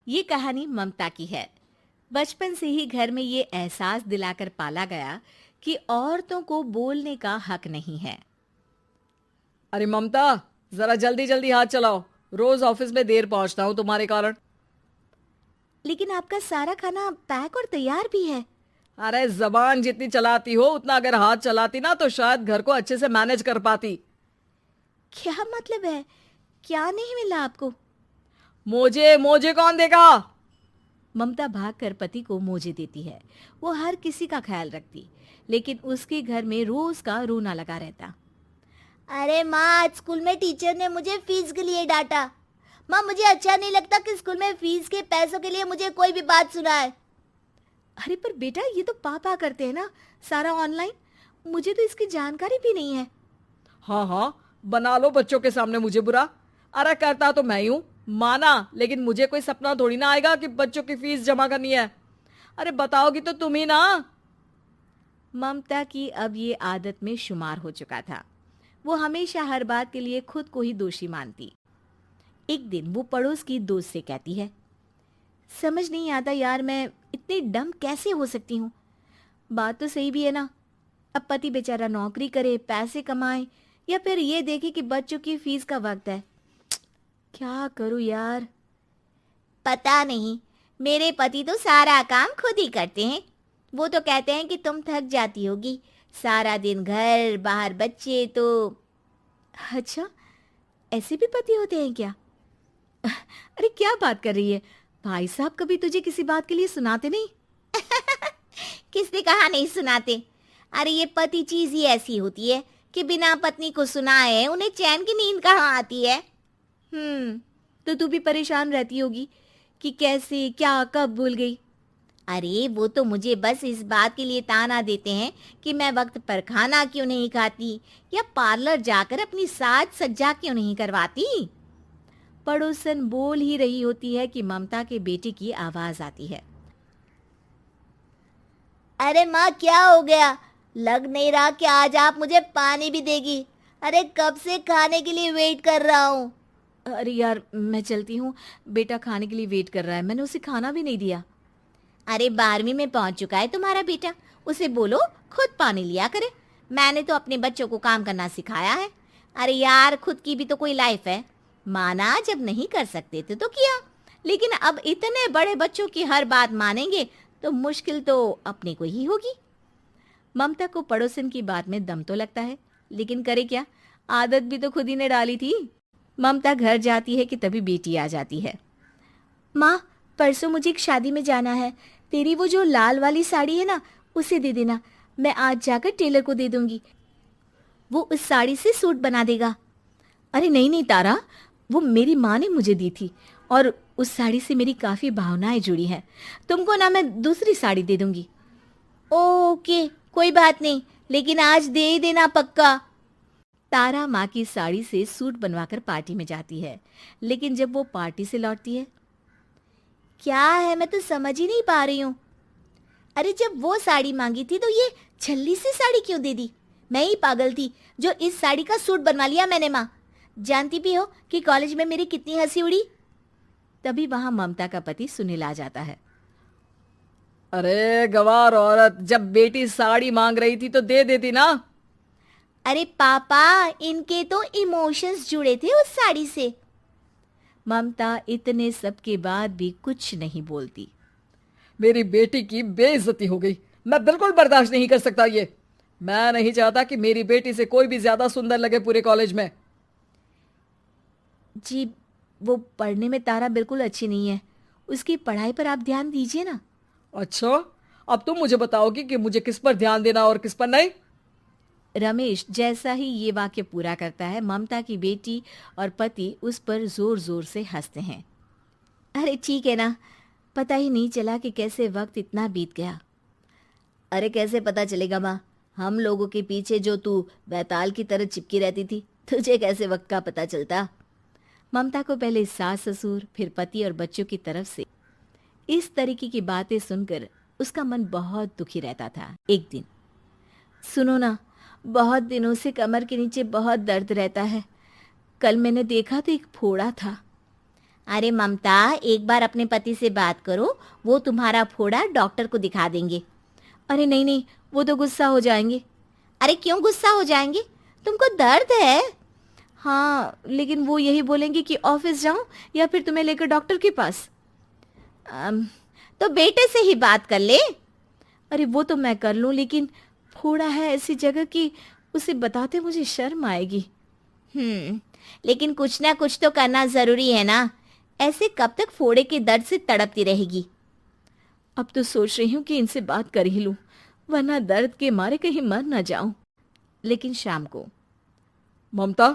ये कहानी ममता की है। बचपन से ही घर में ये एहसास दिलाकर पाला गया कि औरतों को बोलने का हक नहीं है। अरे ममता, जरा जल्दी जल्दी हाथ चलाओ। रोज ऑफिस में देर पहुंचता हूँ तुम्हारे कारण। लेकिन आपका सारा खाना पैक और तैयार भी है। अरे जबान जितनी चलाती हो उतना अगर हाथ चलाती ना तो शायद घर को अच्छे से मैनेज कर पाती। क्या मतलब है? क्या नहीं मिला आपको? मोजे मोजे कौन देगा? ममता भागकर पति को मोजे देती है। वो हर किसी का ख्याल रखती, लेकिन उसके घर में रोज का रोना लगा रहता। अरे माँ, आज स्कूल में टीचर ने मुझे फीस के लिए डांटा। माँ, मुझे अच्छा नहीं लगता कि स्कूल में फीस के पैसों के लिए मुझे कोई भी बात सुनाए। अरे पर बेटा, ये तो पापा करते हैं ना, सारा ऑनलाइन। मुझे तो इसकी जानकारी भी नहीं है। हाँ हाँ, बना लो बच्चों के सामने मुझे बुरा। अरे करता तो मैं ही हूँ, माना, लेकिन मुझे कोई सपना थोड़ी ना आएगा कि बच्चों की फीस जमा करनी है। अरे बताओगी तो तुम ही ना। ममता की अब ये आदत में शुमार हो चुका था। वो हमेशा हर बात के लिए खुद को ही दोषी मानती। एक दिन वो पड़ोस की दोस्त से कहती है, समझ नहीं आता यार, मैं इतनी डम कैसे हो सकती हूँ। बात तो सही भी है ना। अब पति बेचारा नौकरी करे, पैसे कमाए, या फिर ये देखे कि बच्चों की फीस का वक्त है। क्या करूँ यार। पता नहीं, मेरे पति तो सारा काम खुद ही करते हैं। वो तो कहते हैं कि तुम थक जाती होगी, सारा दिन घर बाहर बच्चे। तो अच्छा, ऐसे भी पति होते हैं क्या? अरे क्या बात कर रही है? भाई साहब कभी तुझे किसी बात के लिए सुनाते नहीं? किसने कहा नहीं सुनाते? अरे ये पति चीज ही ऐसी होती है कि बिना पत्नी को सुनाए उन्हें चैन की नींद कहाँ आती है। तो तू भी परेशान रहती होगी कि कैसे, क्या, कब भूल गई। अरे वो तो मुझे बस इस बात के लिए ताना देते हैं कि मैं वक्त पर खाना क्यों नहीं खाती या पार्लर जाकर अपनी साज सज्जा क्यों नहीं करवाती। पड़ोसन बोल ही रही होती है कि ममता के बेटे की आवाज आती है। अरे माँ, क्या हो गया? लग नहीं रहा कि आज आप मुझे पानी भी देगी। अरे कब से खाने के लिए वेट कर रहा हूँ। अरे यार, मैं चलती हूँ। बेटा खाने के लिए वेट कर रहा है, मैंने उसे खाना भी नहीं दिया। अरे 12वीं में पहुंच चुका है तुम्हारा बेटा, उसे बोलो खुद पानी लिया करे। मैंने तो अपने बच्चों को काम करना सिखाया है। अरे यार, खुद की भी तो कोई लाइफ है। माना जब नहीं कर सकते थे तो किया, लेकिन अब इतने बड़े बच्चों की हर बात मानेंगे तो मुश्किल तो अपने को ही होगी। ममता को पड़ोसन की बात में दम तो लगता है, लेकिन करे क्या, आदत भी तो खुद ही ने डाली थी। ममता घर जाती है कि तभी बेटी आ जाती है। माँ, परसों मुझे एक शादी में जाना है। तेरी वो जो लाल वाली साड़ी है ना, उसे दे देना। मैं आज जाकर टेलर को दे दूंगी, वो उस साड़ी से सूट बना देगा। अरे नहीं नहीं तारा, वो मेरी माँ ने मुझे दी थी और उस साड़ी से मेरी काफ़ी भावनाएं जुड़ी हैं। तुमको ना मैं दूसरी साड़ी दे दूंगी। ओके, कोई बात नहीं, लेकिन आज दे ही देना पक्का। तारा माँ की साड़ी से सूट बनवाकर पार्टी में जाती है, लेकिन जब वो पार्टी से लौटती है, क्या है, मैं तो समझ ही नहीं पा रही हूँ। अरे जब वो साड़ी मांगी थी तो ये छल्ली सी साड़ी क्यों दे दी? मैं ही पागल थी जो इस साड़ी का सूट बनवा लिया मैंने। माँ, जानती भी हो कि कॉलेज में मेरी कितनी हंसी उड़ी। तभी वहां ममता का पति सुनील आ जाता है। अरे गवार औरत, जब बेटी साड़ी मांग रही थी तो दे देती ना। अरे पापा, इनके तो इमोशंस जुड़े थे उस साड़ी से। ममता इतने सब के बाद भी कुछ नहीं बोलती। मेरी बेटी की बेइज्जती हो गई। मैं बिल्कुल बर्दाश्त नहीं कर सकता ये। मैं नहीं चाहता कि मेरी बेटी से कोई भी ज्यादा सुंदर लगे पूरे कॉलेज में। जी, वो पढ़ने में तारा बिल्कुल अच्छी नहीं है, उसकी पढ़ाई पर आप ध्यान दीजिए ना। अच्छा, अब तुम मुझे बताओगी कि मुझे किस पर ध्यान देना और किस पर नहीं। रमेश जैसा ही ये वाक्य पूरा करता है, ममता की बेटी और पति उस पर जोर जोर से हंसते हैं। अरे ठीक है ना, पता ही नहीं चला कि कैसे वक्त इतना बीत गया। अरे कैसे पता चलेगा माँ, हम लोगों के पीछे जो तू बैताल की तरह चिपकी रहती थी, तुझे कैसे वक्त का पता चलता? ममता को पहले सास ससुर, फिर पति और बच्चों की तरफ से इस तरीके की बातें सुनकर उसका मन बहुत दुखी रहता था। एक दिन, सुनो ना, बहुत दिनों से कमर के नीचे बहुत दर्द रहता है। कल मैंने देखा तो एक फोड़ा था। अरे ममता, एक बार अपने पति से बात करो, वो तुम्हारा फोड़ा डॉक्टर को दिखा देंगे। अरे नहीं नहीं, वो तो गुस्सा हो जाएंगे। अरे क्यों गुस्सा हो जाएंगे? तुमको दर्द है? हाँ, लेकिन वो यही बोलेंगे कि ऑफिस जाऊं या फिर तुम्हें लेकर डॉक्टर के पास। तो बेटे से ही बात कर ले। अरे वो तो मैं कर लूं, लेकिन फोड़ा है ऐसी जगह कि उसे बताते मुझे शर्म आएगी। लेकिन कुछ ना कुछ तो करना जरूरी है ना। ऐसे कब तक फोड़े के दर्द से तड़पती रहेगी? अब तो सोच रही हूँ कि इनसे बात कर ही लूं, वरना दर्द के मारे कहीं मर ना जाऊं। लेकिन शाम को, ममता,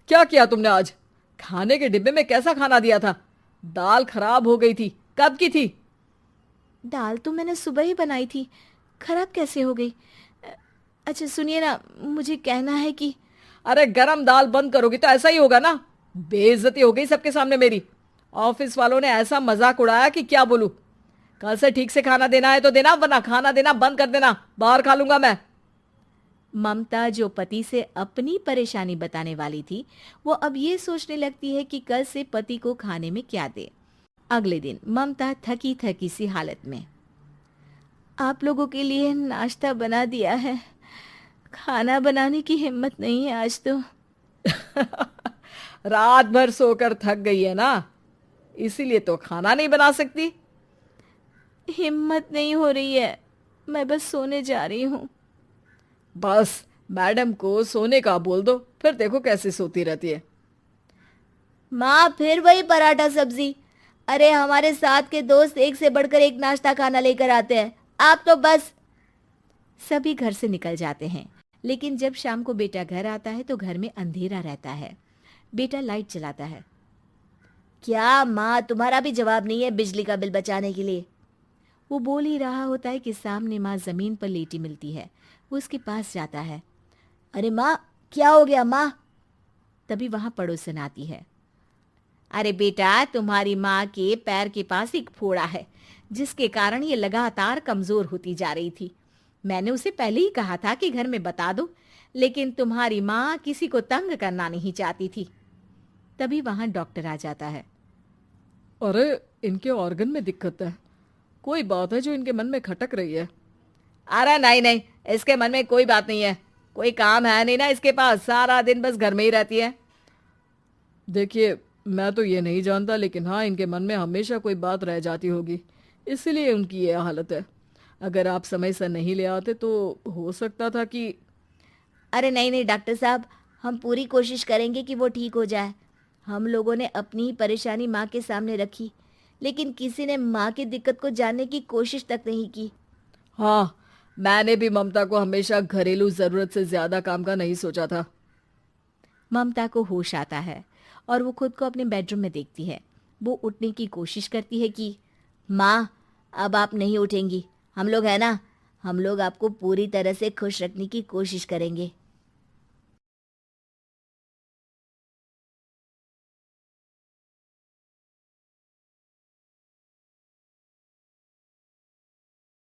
क्या किया तुमने आज? खाने के डिब्बे में कैसा खाना दिया था? दाल खराब हो गई थी। कब की थी? दाल तो मैंने सुबह ही बनाई थी, खराब कैसे हो गई? अच्छा सुनिए ना, मुझे कहना है कि अरे गरम दाल बंद करोगी तो ऐसा ही होगा ना। बेइज्जती हो गई सबके सामने मेरी। ऑफिस वालों ने ऐसा मजाक उड़ाया कि क्या बोलूं। कल से ठीक से खाना देना है तो देना, वरना खाना देना बंद कर देना। बाहर खा लूंगा मैं। ममता, जो पति से अपनी परेशानी बताने वाली थी, वो अब ये सोचने लगती है कि कल से पति को खाने में क्या दे। अगले दिन ममता थकी थकी सी हालत में, आप लोगों के लिए नाश्ता बना दिया है, खाना बनाने की हिम्मत नहीं है आज तो। रात भर सोकर थक गई है ना, इसीलिए तो खाना नहीं बना सकती। हिम्मत नहीं हो रही है, मैं बस सोने जा रही हूँ। बस मैडम को सोने का बोल दो, फिर देखो कैसे सोती रहती है। माँ, फिर वही पराठा सब्जी। अरे हमारे साथ के दोस्त एक से बढ़कर एक नाश्ता खाना लेकर आते हैं, आप तो बस। सभी घर से निकल जाते हैं, लेकिन जब शाम को बेटा घर आता है तो घर में अंधेरा रहता है। बेटा लाइट चलाता है। क्या माँ, तुम्हारा भी जवाब नहीं है बिजली का बिल बचाने के लिए? वो बोल ही रहा होता है कि सामने माँ जमीन पर लेटी मिलती है। वो उसके पास जाता है। अरे माँ, क्या हो गया माँ? तभी वहां पड़ोसन आती है। अरे बेटा, तुम्हारी माँ के पैर के पास एक फोड़ा है, जिसके कारण ये लगातार कमजोर होती जा रही थी। मैंने उसे पहले ही कहा था कि घर में बता दो, लेकिन तुम्हारी माँ किसी को तंग करना नहीं चाहती थी। तभी वहां डॉक्टर आ जाता है। अरे इनके ऑर्गन में दिक्कत है, कोई बात है जो इनके मन में खटक रही है। अरे नहीं नहीं, इसके मन में कोई बात नहीं है। कोई काम है नहीं ना इसके पास, सारा दिन बस घर में ही रहती है। देखिए, मैं तो ये नहीं जानता, लेकिन हाँ, इनके मन में हमेशा कोई बात रह जाती होगी, इसीलिए उनकी ये हालत है। अगर आप समय से नहीं ले आते तो हो सकता था कि। अरे नहीं नहीं डॉक्टर साहब, हम पूरी कोशिश करेंगे कि वो ठीक हो जाए। हम लोगों ने अपनी ही परेशानी माँ के सामने रखी, लेकिन किसी ने माँ की दिक्कत को जानने की कोशिश तक नहीं की। हाँ, मैंने भी ममता को हमेशा घरेलू जरूरत से ज्यादा काम का नहीं सोचा था। ममता को होश आता है और वो खुद को अपने बेडरूम में देखती है। वो उठने की कोशिश करती है कि माँ, अब आप नहीं उठेंगी। हम लोग है ना, हम लोग आपको पूरी तरह से खुश रखने की कोशिश करेंगे।